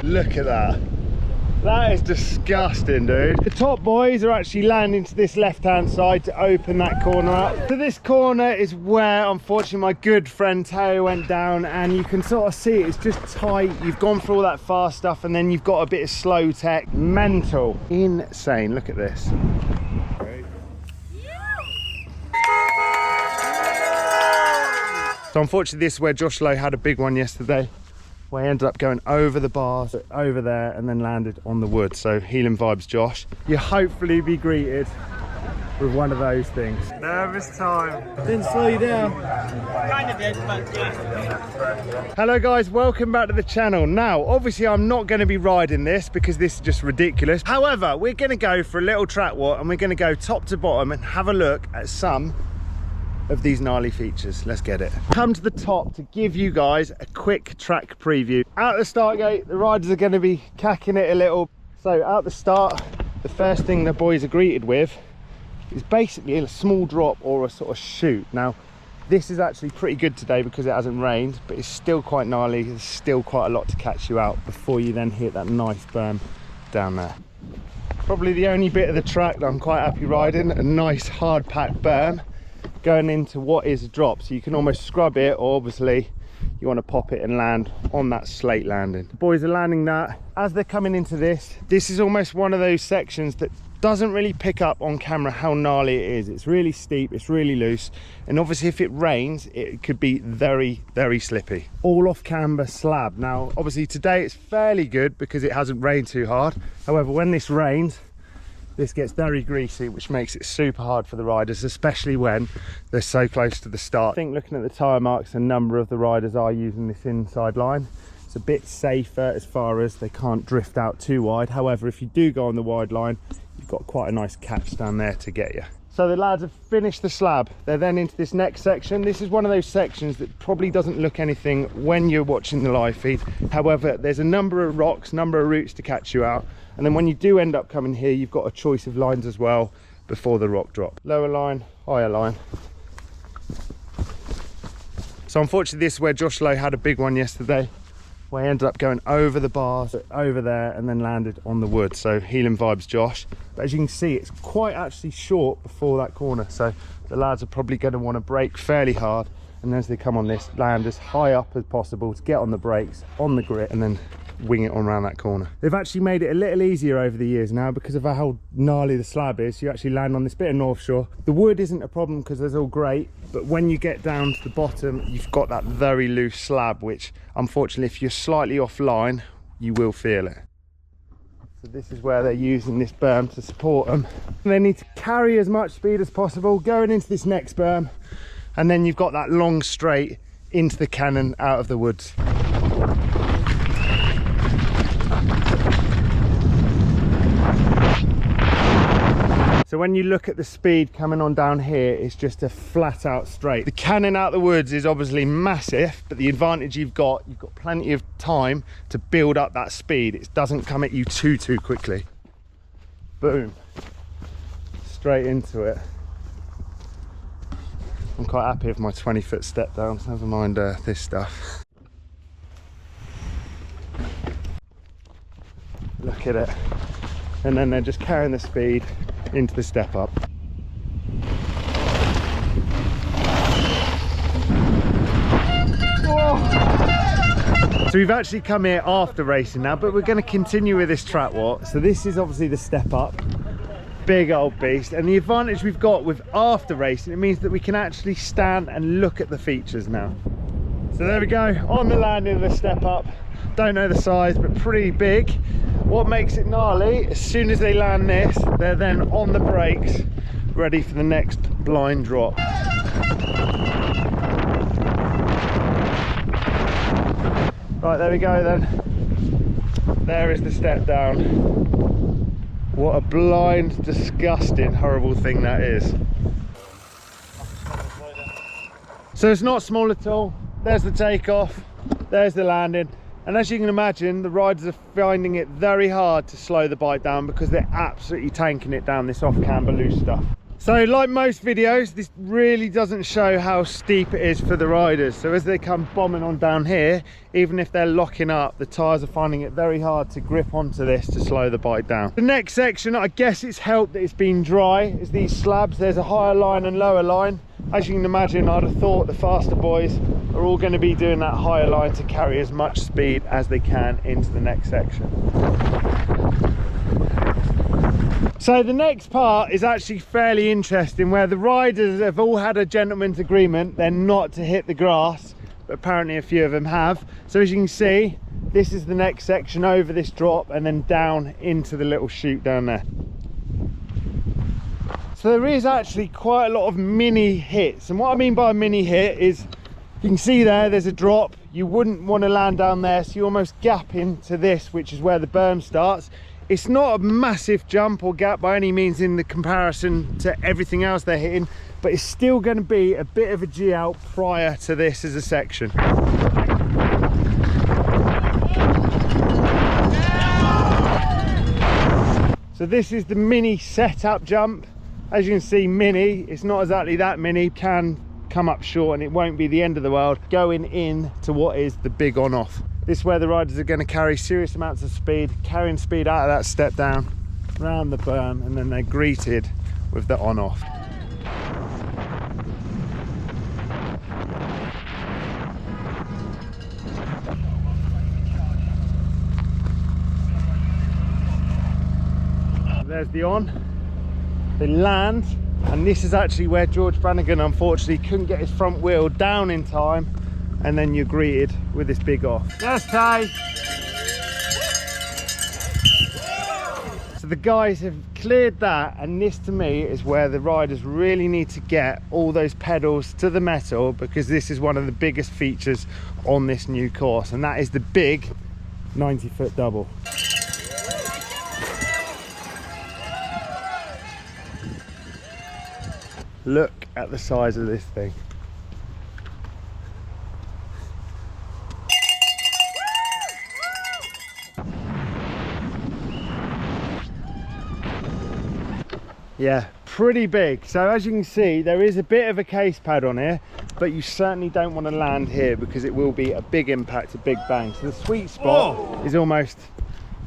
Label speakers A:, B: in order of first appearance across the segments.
A: Look at that. That is disgusting, dude. The top boys are actually landing to this left-hand side to open that corner up. So this corner is where, unfortunately, my good friend Theo went down, and you can sort of see it's just tight. You've gone through all that fast stuff, and then you've got a bit of slow tech. Mental. Insane. Look at this. So unfortunately, this is where Josh Lowe had a big one yesterday. Where he ended up going over the bars, over there, and then landed on the wood. So healing vibes, Josh. You'll hopefully be greeted with one of those things. Nervous time.
B: Didn't slow you down.
C: Kind of did, but yeah.
A: Hello guys, welcome back to the channel. Now, obviously I'm not going to be riding this because this is just ridiculous. However, we're going to go for a little track walk and we're going to go top to bottom and have a look at some of these gnarly features. Let's get it. Come to the top to give you guys a quick track preview. Out the start gate, the riders are going to be cacking it a little. So out the start, the first thing the boys are greeted with is basically a small drop or a sort of chute. Now, this is actually pretty good today because it hasn't rained, but it's still quite gnarly. There's still quite a lot to catch you out before you then hit that nice berm down there. Probably the only bit of the track that I'm quite happy riding, a nice hard packed berm going into what is a drop, so you can almost scrub it, or obviously you want to pop it and land on that slate landing. The boys are landing that. As they're coming into this is almost one of those sections that doesn't really pick up on camera how gnarly it is. It's really steep, it's really loose, and obviously if it rains it could be very, very slippy. All off camber slab. Now obviously today it's fairly good because it hasn't rained too hard. However, when this rains, this gets very greasy, which makes it super hard for the riders, especially when they're so close to the start. I think looking at the tyre marks, a number of the riders are using this inside line. It's a bit safer as far as they can't drift out too wide. However, if you do go on the wide line, you've got quite a nice catch down there to get you. So the lads have finished the slab. They're then into this next section. This is one of those sections that probably doesn't look anything when you're watching the live feed. However, there's a number of rocks, number of routes to catch you out. And then when you do end up coming here, you've got a choice of lines as well before the rock drop. Lower line, higher line. So unfortunately, this is where Josh Lowe had a big one yesterday, where he ended up going over the bars, over there, and then landed on the wood. So healing vibes, Josh. But as you can see, it's quite actually short before that corner. So the lads are probably going to want to brake fairly hard. And as they come on this, land as high up as possible to get on the brakes, on the grit, and then wing it on around that corner. They've actually made it a little easier over the years now because of how gnarly the slab is. You actually land on this bit of North Shore. The wood isn't a problem because there's all great, but when you get down to the bottom, you've got that very loose slab, which unfortunately, if you're slightly offline, you will feel it. So this is where they're using this berm to support them. They need to carry as much speed as possible going into this next berm, and then you've got that long straight into the cannon out of the woods. So when you look at the speed coming on down here, it's just a flat out straight. The cannon out the woods is obviously massive, but the advantage you've got plenty of time to build up that speed. It doesn't come at you too quickly. Boom, straight into it. I'm quite happy with my 20-foot step down, never mind this stuff. Look at it. And then they're just carrying the speed into the step up. So we've actually come here after racing now, but we're going to continue with this track walk. So this is obviously the step up, big old beast, and the advantage we've got with after racing, it means that we can actually stand and look at the features now. So there we go, on the landing of the step up. Don't know the size, but pretty big. What makes it gnarly, as soon as they land this, they're then on the brakes, ready for the next blind drop. Right, there we go then. There is the step down. What a blind, disgusting, horrible thing that is. So it's not small at all. There's the takeoff, there's the landing. And as you can imagine, the riders are finding it very hard to slow the bike down because they're absolutely tanking it down this off-camber loose stuff. So like most videos, this really doesn't show how steep it is for the riders. So as they come bombing on down here, even if they're locking up, the tyres are finding it very hard to grip onto this to slow the bike down. The next section, I guess it's helped that it's been dry, is these slabs. There's a higher line and lower line. As you can imagine, I'd have thought the faster boys are all going to be doing that higher line to carry as much speed as they can into the next section. So the next part is actually fairly interesting, where the riders have all had a gentleman's agreement they're not to hit the grass, but apparently a few of them have. So as you can see, this is the next section over this drop and then down into the little chute down there. So there is actually quite a lot of mini hits, and what I mean by a mini hit is you can see there's a drop. You wouldn't want to land down there, so you almost gap into this, which is where the berm starts. It's not a massive jump or gap by any means in the comparison to everything else they're hitting, but it's still going to be a bit of a G out prior to this as a section. So this is the mini setup jump. As you can see, mini, it's not exactly that mini, can come up short and it won't be the end of the world going in to what is the big on off. This is where the riders are going to carry serious amounts of speed, carrying speed out of that step down, round the berm, and then they're greeted with the on off. There's the on, they land, and this is actually where George Brannigan unfortunately couldn't get his front wheel down in time, and then you're greeted with this big off. Yes, Ty! So the guys have cleared that, and this to me is where the riders really need to get all those pedals to the metal, because this is one of the biggest features on this new course, and that is the big 90-foot double. Look at the size of this thing. Yeah, pretty big. So as you can see, there is a bit of a case pad on here, but you certainly don't want to land here because it will be a big impact, a big bang. So the sweet spot is almost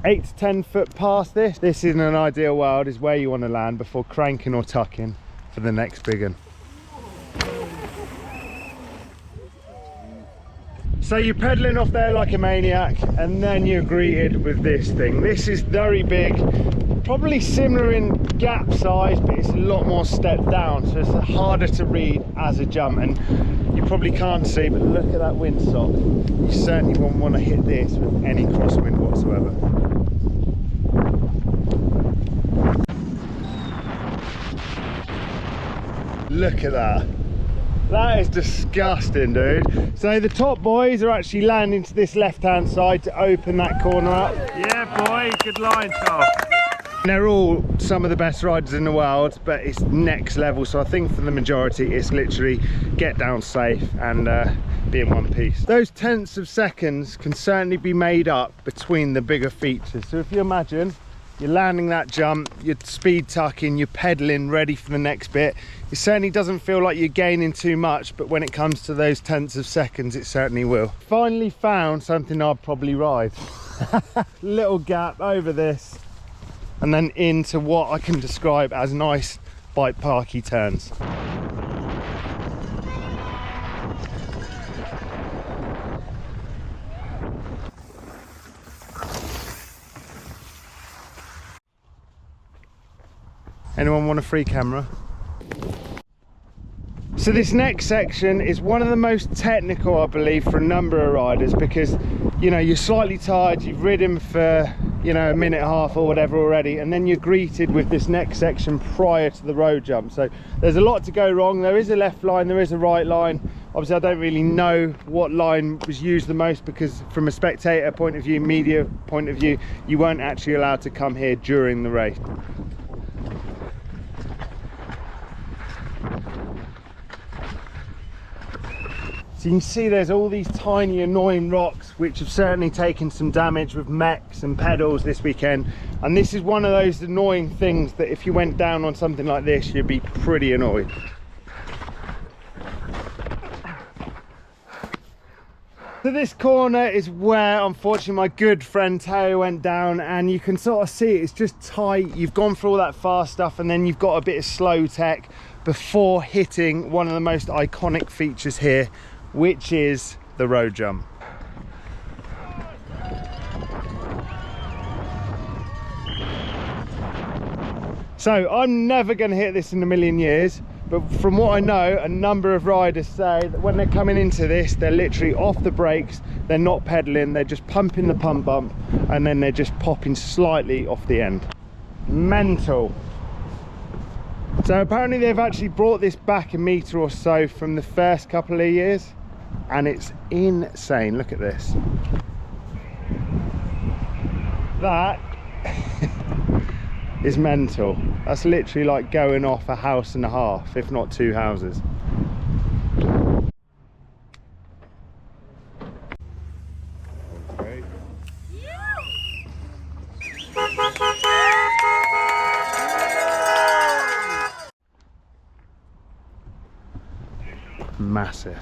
A: 8 to 10 foot past this. This in an ideal world is where you want to land before cranking or tucking for the next big one. So you're pedaling off there like a maniac, and then you're greeted with this thing. This is very big, probably similar in gap size, but it's a lot more stepped down, so it's harder to read as a jump. And you probably can't see, but look at that windsock. You certainly won't want to hit this with any crosswind whatsoever. Look at that. That is disgusting, dude. So the top boys are actually landing to this left-hand side to open that corner up. Yeah, boy, good line, Tom. They're all some of the best riders in the world, but it's next level. So I think for the majority, it's literally get down safe and be in one piece. Those tenths of seconds can certainly be made up between the bigger features. So if you imagine, you're landing that jump, you're speed tucking, you're pedaling ready for the next bit. It certainly doesn't feel like you're gaining too much, but when it comes to those tenths of seconds, it certainly will. Finally found something I'd probably ride. Little gap over this, and then into what I can describe as nice bike parky turns. Anyone want a free camera? So this next section is one of the most technical, I believe, for a number of riders, because you know you're slightly tired, you've ridden for a minute and a half or whatever already, and then you're greeted with this next section prior to the road jump. So there's a lot to go wrong. There is a left line, there is a right line. Obviously I don't really know what line was used the most, because from a spectator point of view, media point of view, you weren't actually allowed to come here during the race. So you can see there's all these tiny annoying rocks which have certainly taken some damage with mechs and pedals this weekend, and this is one of those annoying things that if you went down on something like this you'd be pretty annoyed. So this corner is where unfortunately my good friend Theo went down, and you can sort of see it's just tight. You've gone through all that fast stuff and then you've got a bit of slow tech before hitting one of the most iconic features here, which is the road jump. So I'm never going to hit this in a million years, but from what I know, a number of riders say that when they're coming into this, they're literally off the brakes, they're not pedaling, they're just pumping the pump bump, and then they're just popping slightly off the end. Mental. So apparently they've actually brought this back a metre or so from the first couple of years, and it's insane. Look at this. That is mental. That's literally like going off a house and a half, if not 2 houses. Okay. Massive.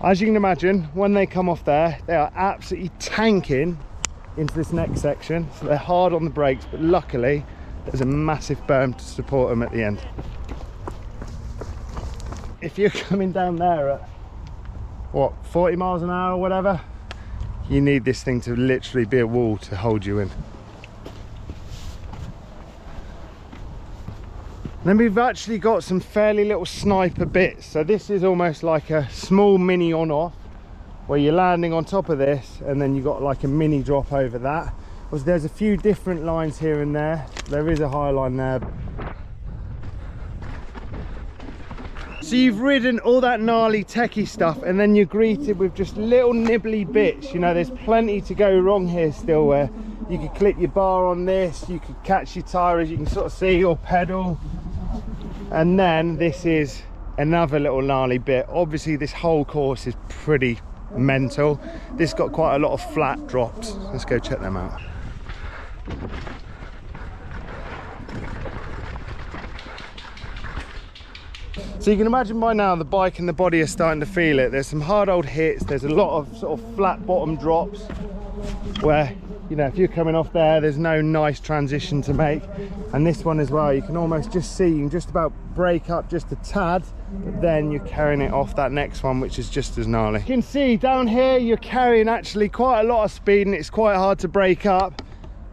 A: As you can imagine, when they come off there, they are absolutely tanking into this next section, so they're hard on the brakes, but luckily there's a massive berm to support them at the end. If you're coming down there at what, 40 miles an hour or whatever, you need this thing to literally be a wall to hold you in. Then we've actually got some fairly little sniper bits. So this is almost like a small mini on off, where you're landing on top of this and then you've got like a mini drop over that. There's a few different lines here and there. There is a high line there. So you've ridden all that gnarly techie stuff and then you're greeted with just little nibbly bits. You know, there's plenty to go wrong here still, where you could clip your bar on this, you could catch your tyre as you can sort of see, your pedal. And then this is another little gnarly bit. Obviously this whole course is pretty mental. This got quite a lot of flat drops. Let's go check them out. So you can imagine by now the bike and the body are starting to feel it. There's some hard old hits, there's a lot of sort of flat bottom drops where, you know, if you're coming off there, there's no nice transition to make. And this one as well, you can almost just see, you can just about break up just a tad, but then you're carrying it off that next one, which is just as gnarly. You can see down here you're carrying actually quite a lot of speed and it's quite hard to break up.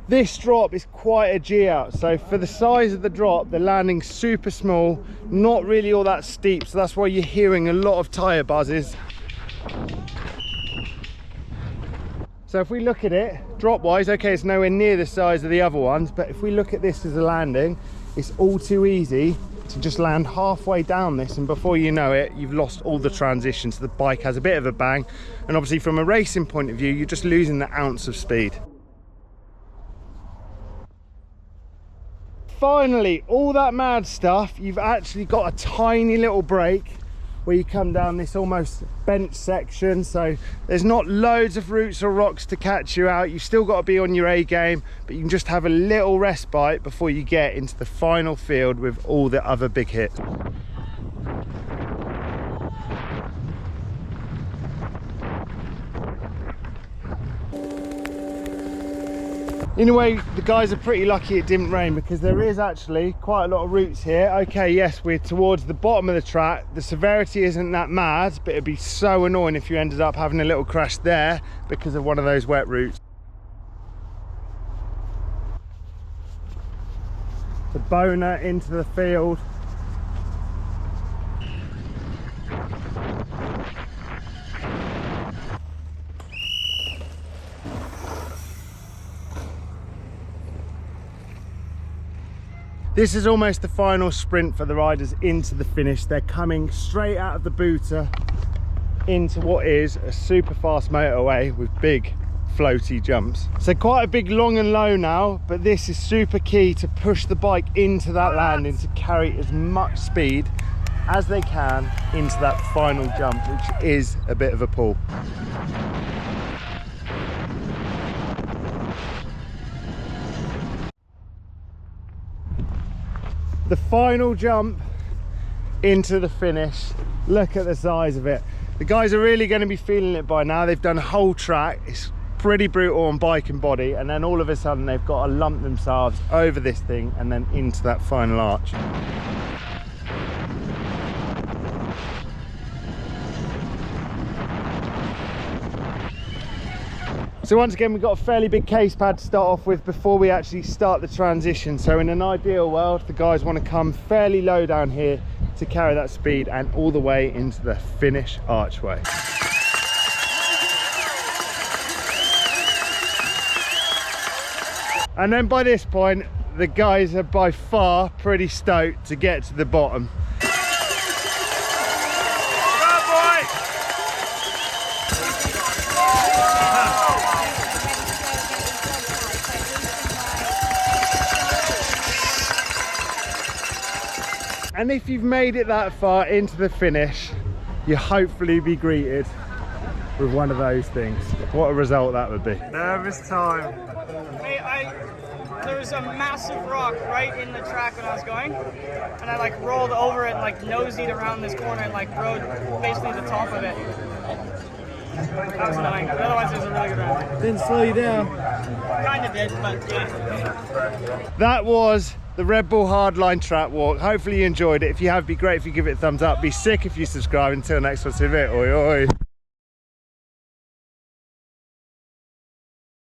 A: This drop is quite a G out, so for the size of the drop, the landing's super small, not really all that steep, so that's why you're hearing a lot of tyre buzzes. So if we look at it, drop wise, okay, it's nowhere near the size of the other ones, but if we look at this as a landing, it's all too easy to just land halfway down this, and before you know it, you've lost all the transition, so the bike has a bit of a bang, and obviously from a racing point of view, you're just losing the ounce of speed. Finally, all that mad stuff, you've actually got a tiny little break where you come down this almost bent section, so there's not loads of roots or rocks to catch you out. You've still got to be on your A game, but you can just have a little respite before you get into the final field with all the other big hits. In a way, the guys are pretty lucky it didn't rain, because there is actually quite a lot of roots here. Okay, yes, we're towards the bottom of the track. The severity isn't that mad, but it'd be so annoying if you ended up having a little crash there because of one of those wet roots. The boner into the field. This is almost the final sprint for the riders into the finish. They're coming straight out of the booter into what is a super fast motorway with big floaty jumps. So quite a big long and low now, but this is super key to push the bike into that landing to carry as much speed as they can into that final jump, which is a bit of a pull. The final jump into the finish. Look at the size of it. The guys are really going to be feeling it by now. They've done a whole track. It's pretty brutal on bike and body, and then all of a sudden they've got to lump themselves over this thing and then into that final arch. So once again, we've got a fairly big case pad to start off with before we actually start the transition. So in an ideal world, the guys want to come fairly low down here to carry that speed and all the way into the finish archway. And then by this point, the guys are by far pretty stoked to get to the bottom. And if you've made it that far into the finish, you'll hopefully be greeted with one of those things. What a result that would be. Nervous time.
C: Hey, there was a massive rock right in the track when I was going, and I like rolled over it and like noseyed around this corner and like rode basically the top of it. That was annoying, but otherwise it was a really good round.
B: Didn't slow you down.
C: Kinda did, but yeah.
A: That was the RedBull Hardline track walk. Hopefully you enjoyed it. If you have, be great if you give it a thumbs up. Be sick if you subscribe. Until next one, see you. Oi, oi.